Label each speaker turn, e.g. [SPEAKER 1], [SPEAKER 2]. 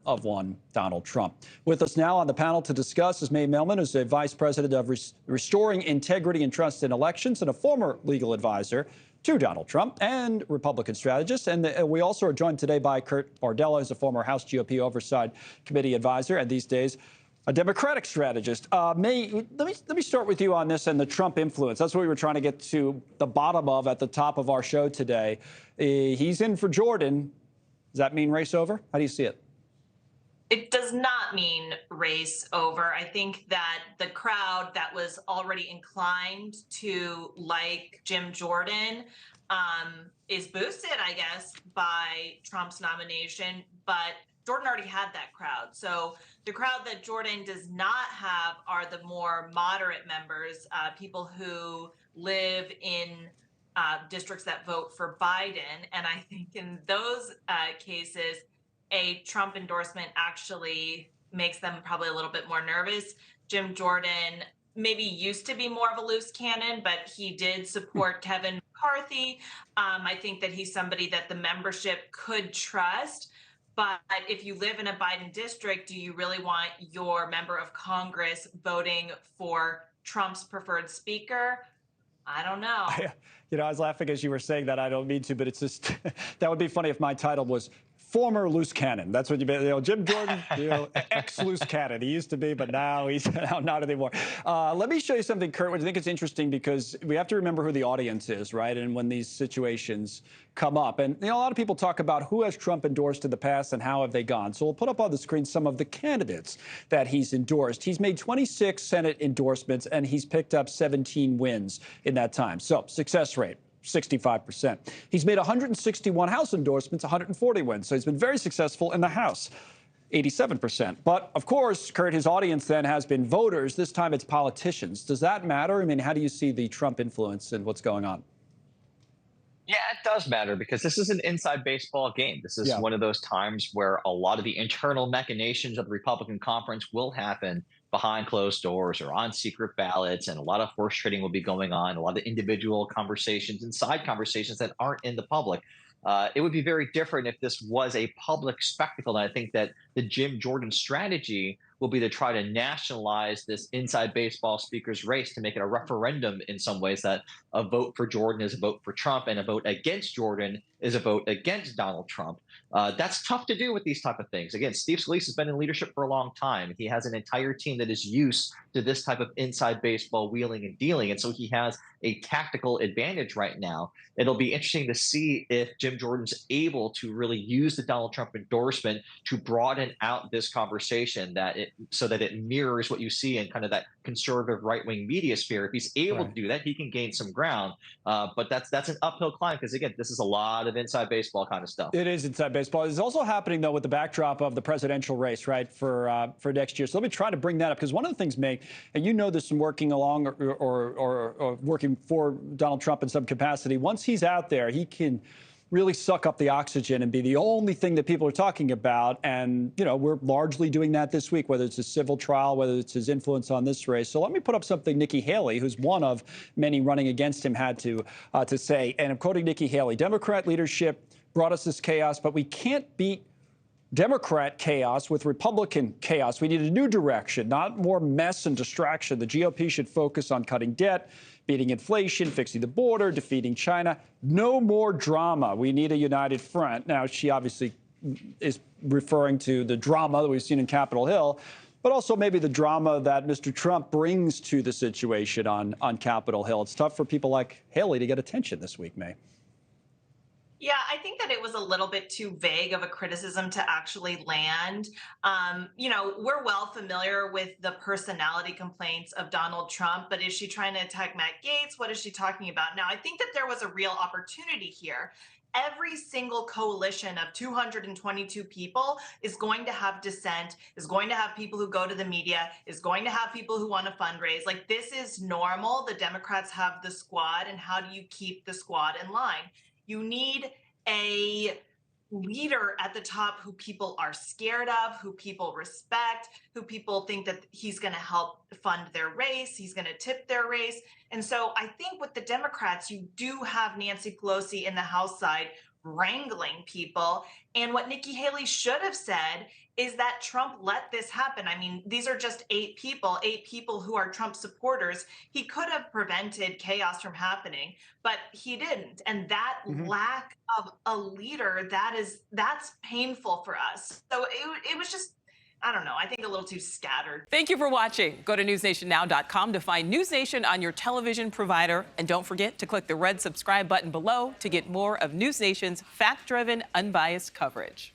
[SPEAKER 1] of one Donald Trump. With us now on the panel to discuss is Mae Millman, who's a vice president of Restoring Integrity and Trust in Elections and a former legal advisor to Donald Trump and Republican strategist. And we also are joined today by Kurt Bardella, who's a former House GOP Oversight Committee advisor and these days a Democratic strategist. Mae, let me start with you on this and the Trump influence. That's what we were trying to get to the bottom of at the top of our show today. He's in for Jordan. Does that mean race over? How do you see it?
[SPEAKER 2] It does not mean race over. I think that the crowd that was already inclined to like Jim Jordan is boosted, I guess, by Trump's nomination. But Jordan already had that crowd. So the crowd that Jordan does not have are the more moderate members, people who live in districts that vote for Biden. And I think in those cases, a Trump endorsement actually makes them probably a little bit more nervous. Jim Jordan maybe used to be more of a loose cannon, but he did support Kevin McCarthy. I think that he's somebody that the membership could trust. But if you live in a Biden district, do you really want your member of Congress voting for Trump's preferred speaker? I don't know.
[SPEAKER 1] I was laughing as you were saying that. I don't mean to, but it's just that would be funny if my title was former loose cannon. That's what Jim Jordan, ex-loose cannon. He used to be, but now he's not anymore. Let me show you something, Kurt, which I think is interesting because we have to remember who the audience is, right? And when these situations come up. And, a lot of people talk about who has Trump endorsed in the past and how have they gone. So we'll put up on the screen some of the candidates that he's endorsed. He's made 26 Senate endorsements, and he's picked up 17 wins in that time. So success rate, 65%. He's made 161 House endorsements, 140 wins. So he's been very successful in the House, 87%. But, of course, Kurt, his audience then has been voters. This time it's politicians. Does that matter? I mean, how do you see the Trump influence and what's going on?
[SPEAKER 3] Yeah, it does matter because this is an inside baseball game. This is one of those times where a lot of the internal machinations of the Republican conference will happen behind closed doors or on secret ballots, and a lot of horse trading will be going on, a lot of individual conversations and side conversations that aren't in the public. It would be very different if this was a public spectacle. And I think that the Jim Jordan strategy will be to try to nationalize this inside baseball speaker's race to make it a referendum in some ways, that a vote for Jordan is a vote for Trump and a vote against Jordan is a vote against Donald Trump. That's tough to do with these type of things. Again, Steve Scalise has been in leadership for a long time. He has an entire team that is used to this type of inside baseball wheeling and dealing. And so he has a tactical advantage right now. It'll be interesting to see if Jim Jordan's able to really use the Donald Trump endorsement to broaden out this conversation so that it mirrors what you see in kind of that conservative right-wing media sphere. If he's able to do that, he can gain some ground. But that's an uphill climb because, again, this is a lot of inside baseball kind of stuff.
[SPEAKER 1] It is inside baseball. It's also happening, though, with the backdrop of the presidential race, right, for next year. So let me try to bring that up because one of the things, Mae, and you know this from working along or working for Donald Trump in some capacity, once he's out there, he can really suck up the oxygen and be the only thing that people are talking about. And, we're largely doing that this week, whether it's a civil trial, whether it's his influence on this race. So let me put up something Nikki Haley, who's one of many running against him, had to say. And I'm quoting Nikki Haley: Democrat leadership brought us this chaos, but we can't beat Democrat chaos with Republican chaos. We need a new direction, not more mess and distraction. The GOP should focus on cutting debt, beating inflation, fixing the border, defeating China. No more drama. We need a united front. Now, she obviously is referring to the drama that we've seen in Capitol Hill, but also maybe the drama that Mr. Trump brings to the situation on Capitol Hill. It's tough for people like Haley to get attention this week, Mae.
[SPEAKER 2] Yeah, I think that it was a little bit too vague of a criticism to actually land. We're well familiar with the personality complaints of Donald Trump, but is she trying to attack Matt Gaetz? What is she talking about? Now, I think that there was a real opportunity here. Every single coalition of 222 people is going to have dissent, is going to have people who go to the media, is going to have people who want to fundraise. Like, this is normal. The Democrats have the squad, and how do you keep the squad in line? You need a leader at the top who people are scared of, who people respect, who people think that he's going to help fund their race, he's going to tip their race. And so I think with the Democrats, you do have Nancy Pelosi in the House side wrangling people. And what Nikki Haley should have said is that Trump let this happen. I mean, these are just 8 people who are Trump supporters. He could have prevented chaos from happening, but he didn't. And that lack of a leader, that's painful for us. So it was just, I don't know, I think a little too scattered.
[SPEAKER 4] Thank you for watching. Go to newsnationnow.com to find News Nation on your television provider. And don't forget to click the red subscribe button below to get more of News Nation's fact-driven, unbiased coverage.